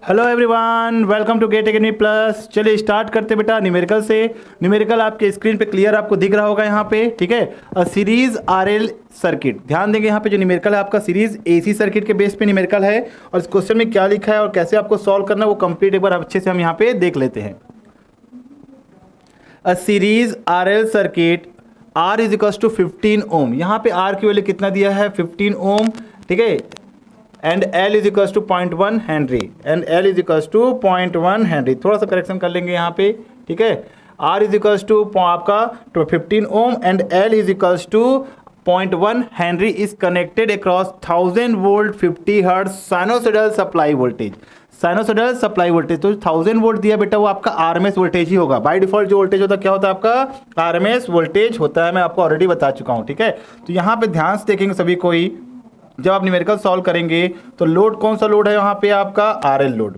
Hello everyone, welcome to GATE Academy Plus. चलिए start करते बेटा न्यूमेरिकल से। न्यूमेरिकल आपके स्क्रीन पे क्लियर आपको दिख रहा होगा यहाँ पे, ठीक है। सीरीज आरएल सर्किट, ध्यान देंगे यहाँ पे जो न्यूमेरिकल है आपका सीरीज एसी सर्किट के बेस पे न्यूमेरिकल है। और इस क्वेश्चन में क्या लिखा है और कैसे आपको सॉल्व करना है वो कंप्लीट एक बार अच्छे से हम यहाँ पे देख लेते हैं। Series RL circuit R is equals to 15 ohm. यहाँ पे R की वैल्यू कितना दिया है 15 ओम, ठीक है। And L is equals to 0.1 henry, and L is equals to 0.1 henry. थोड़ा सा करेक्शन कर लेंगे यहाँ पे, ठीक है। R इज इक्वल्स टू आपका 15 ohm and L is equals to 0.1 henry is connected across 1000 volt 50 hertz sinusoidal supply voltage. Sinusoidal supply voltage तो 1000 वोल्ट दिया बेटा, वो आपका आरएमएस वोल्टेज ही होगा। बाय डिफॉल्ट जो वोल्टेज होता है क्या होता है आपका आरएमएस वोल्टेज होता है, मैं आपको ऑलरेडी बता चुका हूँ, ठीक है। तो यहाँ पे ध्यान से देखेंगे सभी कोई, जब आप न्यूमेरिकल सॉल्व करेंगे तो लोड कौन सा लोड है वहाँ पे आपका आरएल लोड।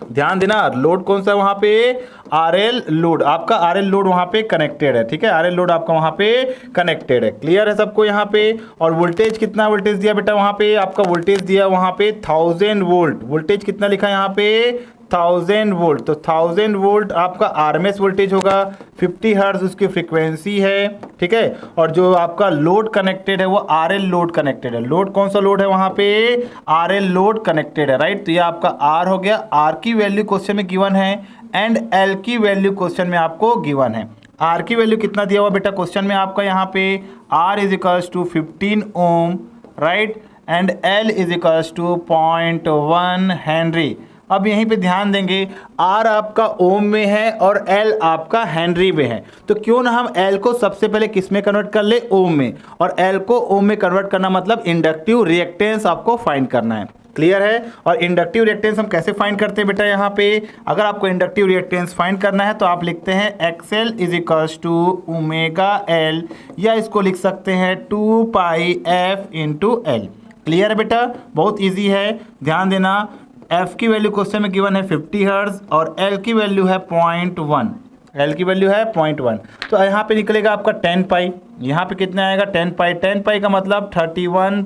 ध्यान देना, लोड कौन सा है वहाँ पे आरएल लोड, आपका आरएल लोड वहाँ पे कनेक्टेड है, ठीक है। आरएल लोड आपका वहाँ पे कनेक्टेड है, क्लियर है सबको यहाँ पे। और वोल्टेज कितना वोल्टेज दिया बेटा वहाँ पे आपका, वोल्टेज दिया वहाँ पे 1000 वोल्ट। वोल्टेज कितना लिखा है यहाँ पे 1000 वोल्ट। तो 1000 वोल्ट आपका आरएमएस वोल्टेज होगा, 50 हर्ट्ज उसकी फ्रीक्वेंसी है, ठीक है। और जो आपका लोड कनेक्टेड है वो आरएल लोड कनेक्टेड है। लोड कौन सा लोड है वहाँ पे आरएल लोड कनेक्टेड है, राइट। तो ये आपका आर हो गया। आर की वैल्यू क्वेश्चन में गिवन है एंड एल की वैल्यू क्वेश्चन में आपको गिवन है। आर की वैल्यू कितना दिया हुआ बेटा क्वेश्चन में आपका यहाँ पे R is equals to 15 ohm, right, and L is equals to 0.1 henry. अब यहीं पे ध्यान देंगे, R आपका ओम में है और L आपका हेनरी में है, तो क्यों ना हम L को सबसे पहले किस में कन्वर्ट कर ले, ओम में। और L को ओम में कन्वर्ट करना मतलब इंडक्टिव रिएक्टेंस आपको फाइंड करना है, क्लियर है। और इंडक्टिव रिएक्टेंस हम कैसे फाइंड करते हैं बेटा, यहाँ पे अगर आपको इंडक्टिव रिएक्टेंस फाइंड करना है तो आप लिखते हैं XL is equals to omega L, या इसको लिख सकते हैं 2 pi F into L। Clear है बेटा, बहुत ईजी है। ध्यान देना, F की वैल्यू क्वेश्चन में गिवन है 50 हर्ट्ज और L की वैल्यू है 0.1। L की वैल्यू है 0.1, तो यहाँ पे निकलेगा आपका 10 पाई। यहाँ पे कितना आएगा 10 पाई। 10 पाई का मतलब 31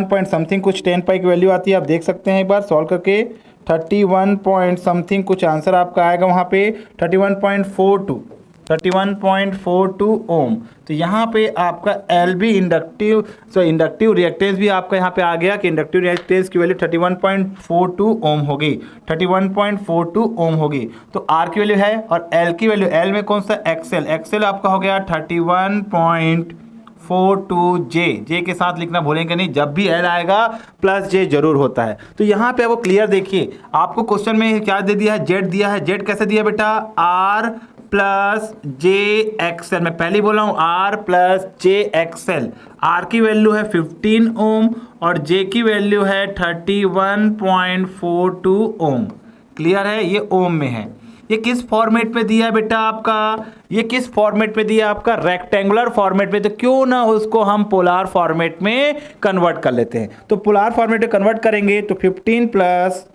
पॉइंट समथिंग कुछ 10 पाई की वैल्यू आती है, आप देख सकते हैं एक बार सॉल्व करके। 31 पॉइंट समथिंग कुछ आंसर आपका आएगा वहाँ पे 31.42 ओम। तो यहाँ पे आपका L भी इंडक्टिव रिएक्टेंस भी आपका यहाँ पे आ गया कि इंडक्टिव रिएक्टेंस की वैल्यू 31.42 ओम होगी, 31.42 ओम होगी। तो R की वैल्यू है और L की वैल्यू, L में कौन सा एक्सेल आपका हो गया 31.42 जे के साथ लिखना भूलेंगे नहीं, जब भी L आएगा प्लस जे जरूर होता है। तो यहाँ पे आपको क्लियर देखिए, आपको क्वेश्चन में क्या दे दिया है, जेड दिया है। जेड कैसे दिया बेटा, R प्लस जे एक्सएल। मैं पहले ही बोला हूँ R प्लस जे एक्सएल। R की वैल्यू है 15 ओम और J की वैल्यू है 31.42 ओम। क्लियर है, ये ओम में है। ये किस फॉर्मेट में दिया है बेटा आपका, ये किस फॉर्मेट में दिया है आपका, रेक्टेंगुलर फॉर्मेट में। तो क्यों ना उसको हम पोलार फॉर्मेट में कन्वर्ट कर लेते हैं। तो पोलार फॉर्मेट में कन्वर्ट करेंगे तो 15 प्लस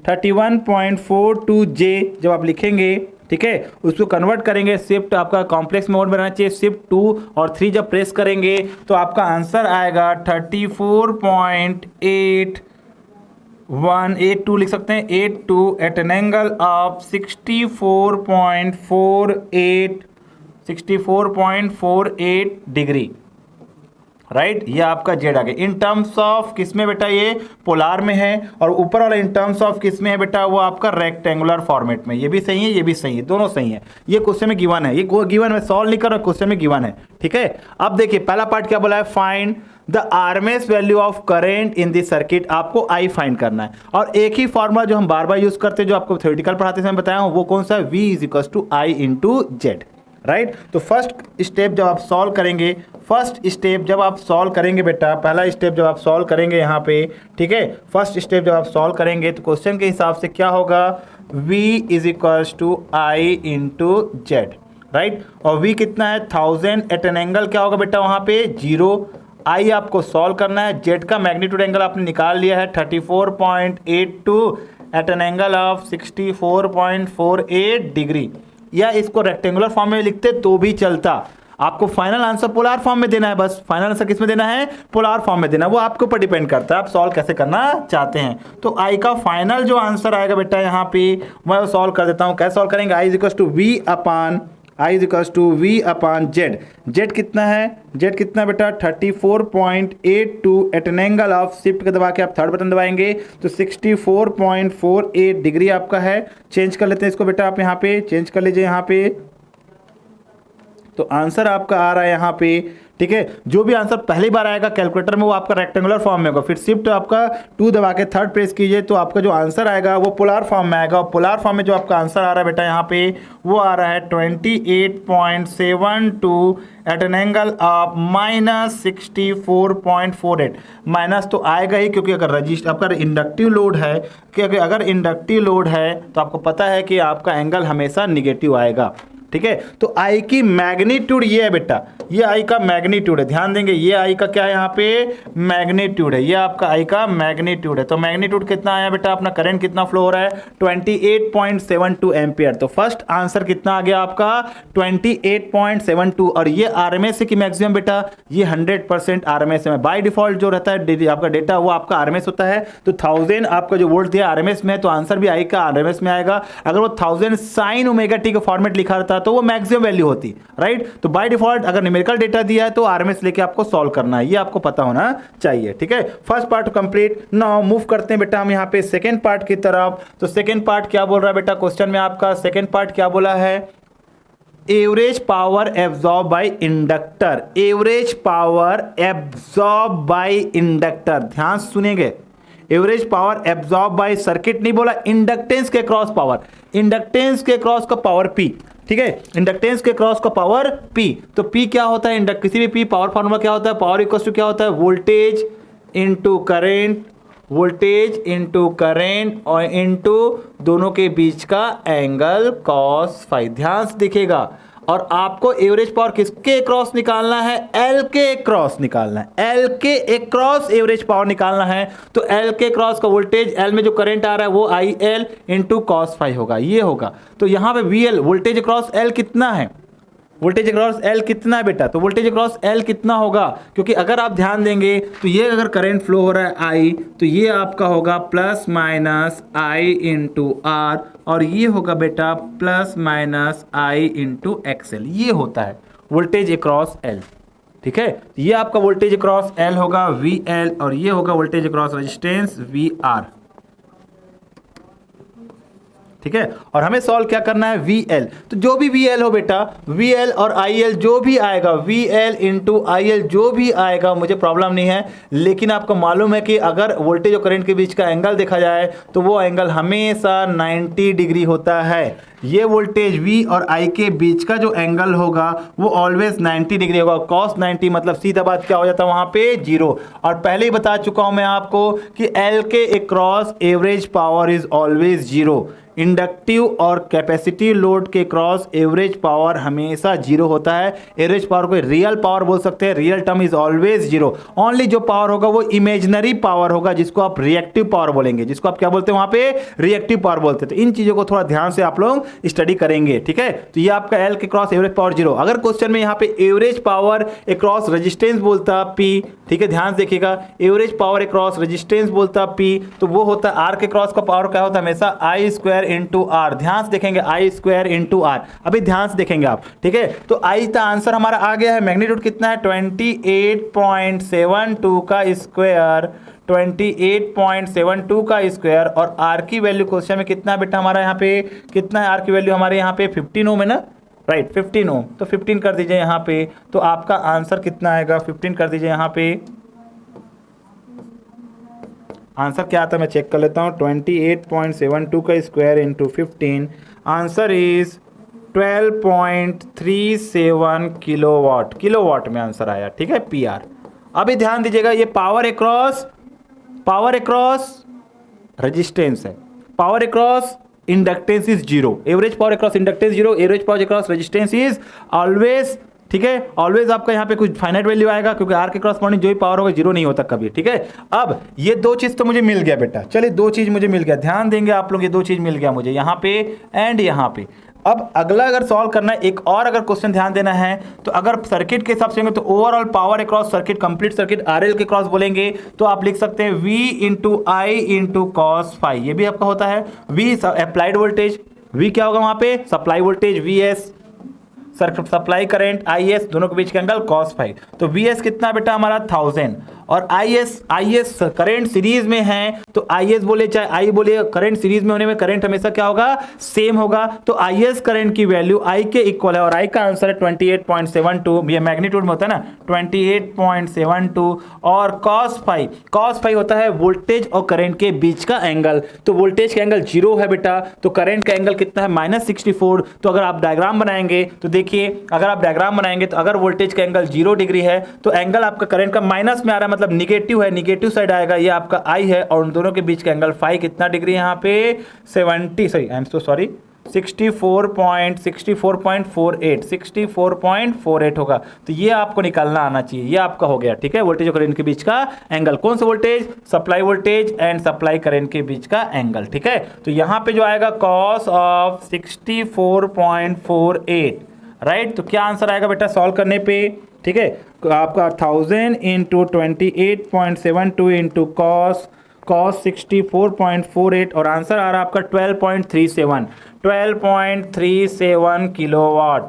31.42 जे जब आप लिखेंगे, ठीक है, उसको कन्वर्ट करेंगे। शिफ्ट आपका कॉम्प्लेक्स मोड में रहना चाहिए, शिफ्ट 2 और 3 जब प्रेस करेंगे तो आपका आंसर आएगा 34.8182 लिख सकते हैं, 82 at an angle of 64.48 degree, right. ये आपका जेड आ गया। इन टर्म्स ऑफ किस में बेटा, ये पोलार में है, और ऊपर वाला इन टर्म्स ऑफ किस में है बेटा, वो आपका रेक्टेंगुलर फॉर्मेट में। ये भी सही है, ये भी सही है, दोनों सही है। ये क्वेश्चन में गिवन है, ये गिवन में सॉल्व नहीं कर रहा, क्वेश्चन में गिवन है, ठीक है। अब देखिए पहला पार्ट क्या बोला है, find the RMS value of current in this circuit. आपको आई फाइंड करना है, और एक ही फॉर्मूला जो हम बार बार यूज करते हैं, जो आपको थ्योरेटिकल पढ़ाते समय बताया हूं, वो कौन सा है, V is equal to I into Z, right. तो फर्स्ट स्टेप जब आप सॉल्व करेंगे, बेटा, पहला स्टेप जब आप सॉल्व करेंगे यहाँ पे, ठीक है, फर्स्ट स्टेप जब आप सॉल्व करेंगे तो क्वेश्चन के हिसाब से क्या होगा, V is equals to I into Z, right. और V कितना है 1000 एट एन एंगल क्या होगा बेटा वहाँ पे 0। I आपको सॉल्व करना है, जेड का मैग्नीट्यूड एंगल आपने निकाल लिया है 34.82 at an angle of 64.48 degree, या इसको रेक्टेंगुलर फॉर्म में लिखते तो भी चलता। आपको फाइनल आंसर पोलर फॉर्म में देना है, बस फाइनल आंसर किस में देना है, पोलर फॉर्म में देना है। वो आपके ऊपर डिपेंड करता है आप सॉल्व कैसे करना चाहते हैं। तो आई का फाइनल जो आंसर आएगा बेटा यहाँ पे मैं सॉल्व कर देता हूँ। कैसे सॉल्व करेंगे, I is equals to V upon Z. Z कितना है, जेड कितना बेटा 34.82 at an angle of, shift के दबा के आप थर्ड बटन दबाएंगे तो 64.48 डिग्री आपका है। चेंज कर लेते हैं इसको बेटा, आप यहाँ पे चेंज कर लीजिए यहाँ पे, तो आंसर आपका आ रहा है यहाँ पे, ठीक है। जो भी आंसर पहली बार आएगा कैलकुलेटर में वो आपका रेक्टेंगुलर फॉर्म में होगा, फिर शिफ्ट आपका 2 दबा के थर्ड प्रेस कीजिए तो आपका जो आंसर आएगा वो पोलर फॉर्म में आएगा। और पोलर फॉर्म में जो आपका आंसर आ रहा है बेटा यहाँ पे वो आ रहा है 28.72 at an angle of -64.48। Minus तो आएगा ही क्योंकि अगर रजिस्टर आपका इंडक्टिव लोड है, क्योंकि अगर इंडक्टिव लोड है तो आपको पता है कि आपका एंगल हमेशा निगेटिव आएगा, ठीक है। तो आई की मैग्नीट्यूड ये है बेटा, ये आई का मैग्नीट्यूड है, ध्यान देंगे ये आई का क्या है यहाँ पे मैग्नीट्यूड है, ये आपका आई का मैग्नीट्यूड है। तो मैग्नीट्यूड कितना आया बेटा, अपना करंट कितना फ्लो हो रहा है 28.72 एम्पियर। तो फर्स्ट आंसर कितना आ गया आपका 28.72। और ये आरएमएस की मैक्सिमम बेटा ये 100% आरएमएस में बाय डिफॉल्ट जो रहता है आपका डेटा वो आपका आरएमएस होता है। तो 1000 आपका जो वोल्ट दिया आरएमएस में, तो आंसर भी आई का आरएमएस में आएगा। अगर वो 1000 साइन ओमेगा टी का फॉर्मेट लिखा रहता तो वो मैक्सिमम वैल्यू होती, राइट। तो बाय डिफॉल्ट अगर न्यूमेरिकल डेटा दिया है तो आरएमएस लेके आपको सॉल्व करना है, ये आपको पता होना चाहिए, ठीक है। First part complete. Now move करते हैं बेटा हम यहाँ पे सेकंड पार्ट की तरफ। तो सेकंड पार्ट क्या बोल रहा है बेटा, क्वेश्चन में आपका सेकंड पार्ट क्या बोला है, average power absorb by inductor. Average power absorb by inductor, ध्यान सुनेंगे, average power absorb by circuit नहीं बोला, इंडक्टेंस के क्रॉस पावर, इंडक्टेंस के क्रॉस का पावर पी, ठीक है। इंडक्टेंस के क्रॉस का पावर पी। तो पी क्या होता है, किसी भी पी पावर फॉर्मूला क्या होता है, पावर इक्वल्स टू क्या होता है, voltage into current, voltage into current और इनटू दोनों के बीच का एंगल cos फाई। ध्यान से दिखेगा, और आपको एवरेज पावर किसके क्रॉस निकालना है, एल के क्रॉस निकालना है, एल के एक क्रॉस एवरेज पावर निकालना है। तो एल के क्रॉस का वोल्टेज, एल में जो करंट आ रहा है वो I L into cos phi होगा, ये होगा। तो यहां पे V L voltage cross L कितना है, वोल्टेज अक्रॉस एल कितना है बेटा, तो वोल्टेज अक्रॉस एल कितना होगा, क्योंकि अगर आप ध्यान देंगे तो ये अगर करंट फ्लो हो रहा है आई, तो ये आपका होगा plus minus I into R, और ये होगा बेटा plus minus I into XL, ये होता है वोल्टेज अक्रॉस एल, ठीक है। ये आपका वोल्टेज अक्रॉस एल होगा वी एल, और ये होगा voltage across resistance V R, ठीक है। और हमें सॉल्व क्या करना है, वी एल। तो जो भी वी एल हो बेटा, वी एल और आई एल जो भी आएगा, V L into I L जो भी आएगा मुझे प्रॉब्लम नहीं है, लेकिन आपको मालूम है कि अगर वोल्टेज और करंट के बीच का एंगल देखा जाए तो वो एंगल हमेशा 90 डिग्री होता है। ये वोल्टेज V और I के बीच का जो एंगल होगा वो ऑलवेज 90 डिग्री होगा। cos 90 मतलब सीधा बात क्या हो जाता है वहां पे 0। और पहले ही बता चुका हूं मैं आपको कि L के across average power is always 0। Inductive और कैपेसिटी लोड के क्रॉस एवरेज पावर हमेशा 0 होता है। एवरेज पावर को रियल पावर बोल सकते हैं, real term is always 0। Only जो पावर होगा वो इमेजिनरी पावर होगा, जिसको आप रिएक्टिव पावर बोलेंगे, जिसको आप क्या बोलते हैं वहां पे रिएक्टिव पावर बोलते हैं। तो इन चीजों को थोड़ा ध्यान से आप लोग स्टडी करेंगे, ठीक है। तो ये आपका एल के क्रॉस एवरेज पावर 0। अगर क्वेश्चन में यहाँ पे एवरेज पावर अक्रॉस रेजिस्टेंस बोलता P, ठीक है, ध्यान से देखिएगा, एवरेज पावर अक्रॉस रेजिस्टेंस बोलता P, तो वो होता है आर के क्रॉस का पावर क्या होता है हमेशा आई स्क्वायर इंटू आर। ध्यान से देखेंगे आई स्क्वायर इंटू आर, अभी ध्यान से देखेंगे आप, ठीक है। तो आई का आंसर हमारा आ गया है, मैग्नीट्यूड कितना है 28.72 का स्क्वायर, 28.72 का स्क्वायर, और आर की वैल्यू क्वेश्चन में कितना है बेटा हमारा यहाँ पे, कितना है आर की वैल्यू हमारे यहाँ पे 15 ओम है ना, राइट 15 ओम। तो 15 कर दीजिए यहाँ पे, तो आपका आंसर कितना आएगा, 15 कर दीजिए यहाँ पे, आंसर क्या आता है मैं चेक कर लेता हूँ, 28.72 का square into 15, answer is 12.37 kilowatt, kilowatt में आंसर आया, ठीक है, पी आर। अभी ध्यान दीजिएगा, ये पावर अक्रॉस रेजिस्टेंस है, power across inductance is 0, average power across inductance 0, average power across resistance is always, ठीक है, ऑलवेज आपका यहाँ पे कुछ फाइनाइट वैल्यू आएगा, क्योंकि आर के क्रॉसपोंडिंग जो भी पावर होगा 0 नहीं होता कभी, ठीक है। अब ये दो चीज तो मुझे मिल गया बेटा, चलिए दो चीज मुझे मिल गया, ध्यान देंगे आप लोग, ये दो चीज मिल गया मुझे यहाँ पे एंड यहाँ पे। अब अगला अगर सॉल्व करना है, एक और अगर क्वेश्चन ध्यान देना है, तो अगर सर्किट के हिसाब से होंगे तो overall power across circuit, complete circuit RL के क्रॉस बोलेंगे तो आप लिख सकते हैं V इंटू आई इंटू कॉस फाई, ये भी आपका होता है। V अप्लाइड वोल्टेज, V क्या होगा वहां पे supply voltage VS, supply current IS, दोनों के बीच का एंगल cos फाई। तो VS कितना बेटा हमारा 1000 और IS करंट सीरीज में है तो IS बोले चाहे I बोले, करंट सीरीज में होने में करंट हमेशा क्या होगा सेम होगा। तो IS करंट की वैल्यू I के इक्वल है और I का आंसर है 28.72, ये मैग्नीट्यूड में होता है ना 28.72। और cos फाई होता है वोल्टेज और करंट के बीच का एंगल, तो वोल्टेज का एंगल 0 है बेटा, तो करंट का एंगल कितना है -64। तो अगर आप डायग्राम बनाएंगे तो देखिए, अगर आप डायग्राम बनाएंगे तो अगर वोल्टेज का एंगल 0 डिग्री है तो एंगल आपका करंट का माइनस में आ रहा है, मतलब निगेटिव है, निगेटिव साइड आएगा, ये आपका I है और उन दोनों के बीच का एंगल फाई कितना डिग्री है यहाँ पे 64.48 होगा। तो ये आपको निकालना आना चाहिए, ये आपका हो गया, ठीक है। वोल्टेज और करंट के बीच का एंगल, कौन सा voltage supply voltage and supply current के बीच का एंगल, ठीक है। तो यहाँ पे जो आएगा cos ऑफ 64.48, राइट। तो क्या आंसर आएगा बेटा सॉल्व करने पे, ठीक है। आपका 1000 इंटू 28.72 इंटू cos 64.48 और आंसर आ रहा है आपका 12.37 किलोवाट।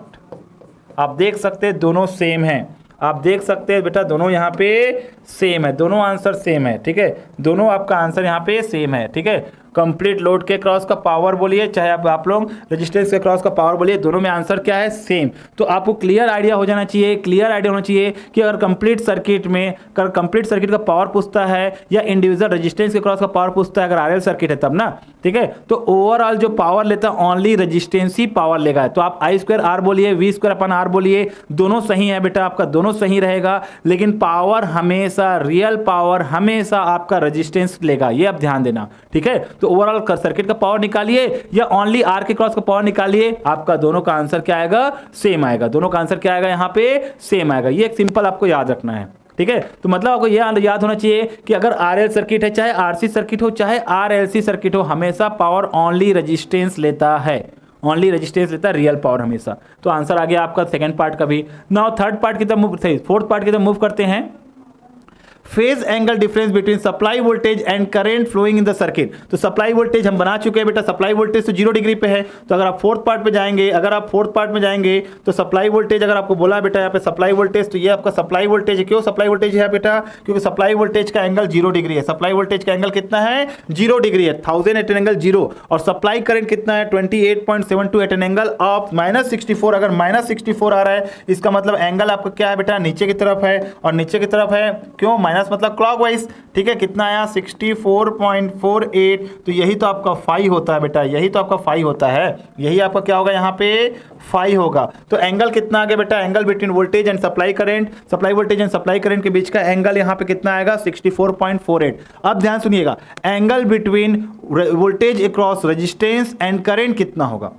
आप देख सकते हैं दोनों सेम हैं, आप देख सकते हैं बेटा दोनों यहाँ पे सेम है, दोनों आंसर सेम है, ठीक है। दोनों आपका आंसर यहाँ पे सेम है, ठीक है। कंप्लीट लोड के क्रॉस का पावर बोलिए चाहे आप लोग रेजिस्टेंस के क्रॉस का पावर बोलिए, दोनों में आंसर क्या है सेम। तो आपको क्लियर आइडिया हो जाना चाहिए, क्लियर आइडिया होना चाहिए कि अगर कंप्लीट सर्किट में कंप्लीट सर्किट का पावर पूछता है या इंडिविजुअल रेजिस्टेंस के क्रॉस का पावर पूछता है, अगर आरएल सर्किट है तब ना, ठीक है। तो ओवरऑल जो पावर लेता है ओनली रेजिस्टेंस ही पावर लेगा। तो आप I2R बोलिए, V2/R बोलिए, दोनों सही है बेटा, आपका दोनों सही रहेगा, लेकिन पावर हमेशा, रियल पावर हमेशा आपका रेजिस्टेंस लेगा, ये आप ध्यान देना, ठीक है। तो ओवरऑल सर्किट का पावर निकालिए या ओनली आर के क्रॉस का पावर निकालिए, आपका दोनों का आंसर क्या आएगा सेम आएगा, दोनों का आंसर क्या आएगा यहाँ पे सेम आएगा। ये एक सिंपल आपको याद रखना है, ठीक है। तो मतलब आपको ये याद होना चाहिए कि अगर आरएल सर्किट है, चाहे आरसी सर्किट हो, चाहे आरएलसी सर्किट हो, हमेशा पावर ओनली रेजिस्टेंस लेता है, ओनली रेजिस्टेंस लेता है, रियल पावर हमेशा। तो आंसर आ गया आपका सेकंड पार्ट का भी। नाउ थर्ड पार्ट की तरफ, फोर्थ पार्ट की तरफ मूव करते हैं। Phase angle difference between supply voltage and current flowing in the circuit. तो सप्लाई वोल्टेज हम बना चुके हैं बेटा, सप्लाई वोल्टेज तो 0 डिग्री पे है। तो अगर आप फोर्थ पार्ट पे जाएंगे, अगर आप फोर्थ पार्ट में जाएंगे तो सप्लाई वोल्टेज अगर आपको बोला बेटा यहाँ पे सप्लाई वोल्टेज, तो ये आपका सप्लाई वोल्टेज है। क्यों सप्लाई वोल्टेज है बेटा, क्योंकि सप्लाई वोल्टेज का एंगल 0 डिग्री है। सप्लाई वोल्टेज का एंगल कितना है 0 डिग्री है, 1000 एट एन एंगल 0। और सप्लाई करंट कितना है 28.72 एट एन एंगल ऑफ -64। अगर -64 आ रहा है इसका मतलब एंगल आपका क्या है बेटा नीचे की तरफ है, और नीचे की तरफ है क्यों माइनस मतलब क्लॉकवाइज, ठीक है। कितना आया 64.48, तो यही तो आपका फाई होता है बेटा, यही तो आपका फाई होता है, यही आपका क्या होगा यहाँ पे फाई होगा। तो एंगल कितना आ गया बेटा, angle between voltage and supply current, supply voltage and supply current के बीच का एंगल यहाँ पे कितना आएगा 64.48। अब ध्यान सुनिएगा, angle between voltage across resistance and current कितना होगा,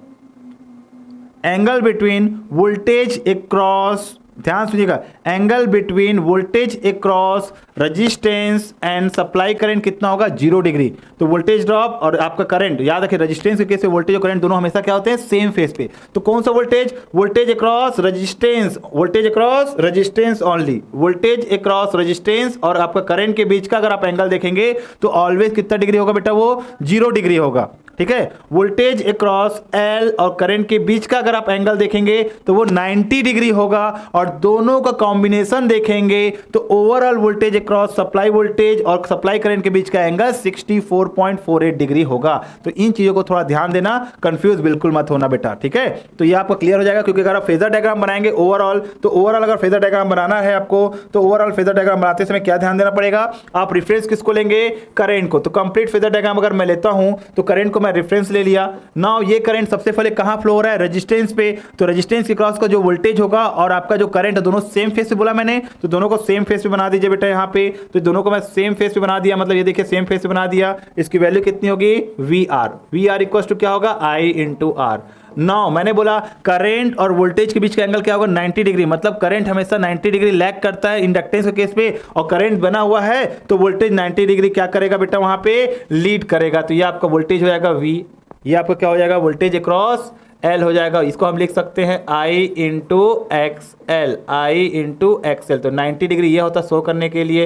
एंगल बिटवीन वोल्टेज अक्रॉस, ध्यान सुनिएगा, angle between voltage across resistance and supply current कितना होगा 0 डिग्री। तो वोल्टेज ड्रॉप और आपका करंट, याद रखिए रेजिस्टेंस के केस में वोल्टेज और करंट दोनों हमेशा क्या होते हैं सेम फेज पे। तो कौन सा voltage, voltage across resistance, voltage across resistance only, voltage across resistance और आपका करंट के बीच का अगर आप एंगल देखेंगे तो ऑलवेज कितना डिग्री होगा बेटा, वो 0 डिग्री होगा, ठीक है। वोल्टेज अक्रॉस एल और करंट के बीच का अगर आप एंगल देखेंगे तो वो 90 डिग्री होगा, और दोनों का कॉम्बिनेशन देखेंगे तो overall voltage across supply voltage और सप्लाई करंट के बीच का एंगल 64.48 डिग्री होगा। तो इन चीजों को थोड़ा ध्यान देना, कंफ्यूज बिल्कुल मत होना बेटा, ठीक है। तो ये आपको क्लियर हो जाएगा, क्योंकि अगर आप फेजर डायग्राम बनाएंगे ओवरऑल, तो ओवरऑल अगर फेजर डायग्राम बनाना है आपको, तो ओवरऑल फेजर डायग्राम बनाते समय क्या ध्यान देना पड़ेगा, आप रेफरेंस किसको लेंगे, करंट को। तो कंप्लीट फेजर डायग्राम अगर मैं लेता हूं तो करंट को मैं रेफरेंस ले लिया। नाउ ये करंट सबसे पहले कहां फ्लो हो रहा है, रेजिस्टेंस पे। तो रेजिस्टेंस के क्रॉस का जो वोल्टेज होगा और आपका जो करंट है दोनों सेम फेस पे बोला मैंने, तो दोनों को सेम फेस पे बना दीजिए बेटा यहाँ पे। तो दोनों को मैं सेम फेस पे बना दिया, मतलब ये देखिए सेम फेस पे बना दिया। इसकी वैल्यू कितनी होगी VR, VR इक्वल टू क्या होगा I इंटू R। नाउ मैंने बोला करंट और वोल्टेज के बीच का एंगल क्या होगा 90 डिग्री, मतलब करंट हमेशा 90 डिग्री लैग करता है इंडक्टेंस के केस पे, और करंट बना हुआ है तो वोल्टेज 90 डिग्री क्या करेगा बेटा वहां पे लीड करेगा। तो ये आपका वोल्टेज हो जाएगा V, ये आपका क्या हो जाएगा वोल्टेज अक्रॉस एल हो जाएगा, इसको हम लिख सकते हैं आई इंटू एक्सएल, आई इंटू एक्सएल। तो 90 डिग्री ये होता शो करने के लिए,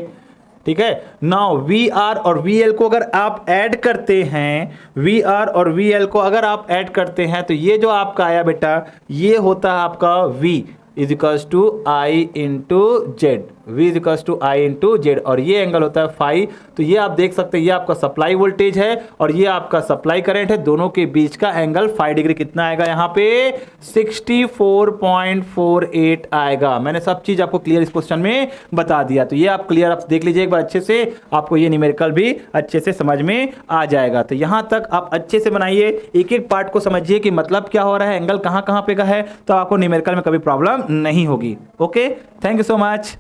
ठीक है। नाउ वी आर और वी एल को अगर आप ऐड करते हैं, वी आर और वी एल को अगर आप ऐड करते हैं तो ये जो आपका आया बेटा, ये होता है आपका V is equals to I into Z, V is equals to I into Z, और ये एंगल होता है फाई। तो ये आप देख सकते हैं, ये आपका सप्लाई वोल्टेज है और ये आपका सप्लाई करंट है, दोनों के बीच का एंगल 5 डिग्री कितना आएगा यहाँ पे 64.48 आएगा। मैंने सब चीज आपको क्लियर इस क्वेश्चन में बता दिया। तो ये आप क्लियर आप देख लीजिए एक बार अच्छे से, आपको ये न्यूमेरिकल भी अच्छे से समझ में आ जाएगा। तो यहाँ तक आप अच्छे से बनाइए, एक एक पार्ट को समझिए कि मतलब क्या हो रहा है, एंगल कहाँ कहाँ पे का है, तो आपको न्यूमेरिकल में कभी प्रॉब्लम नहीं होगी। Okay, thank you so much.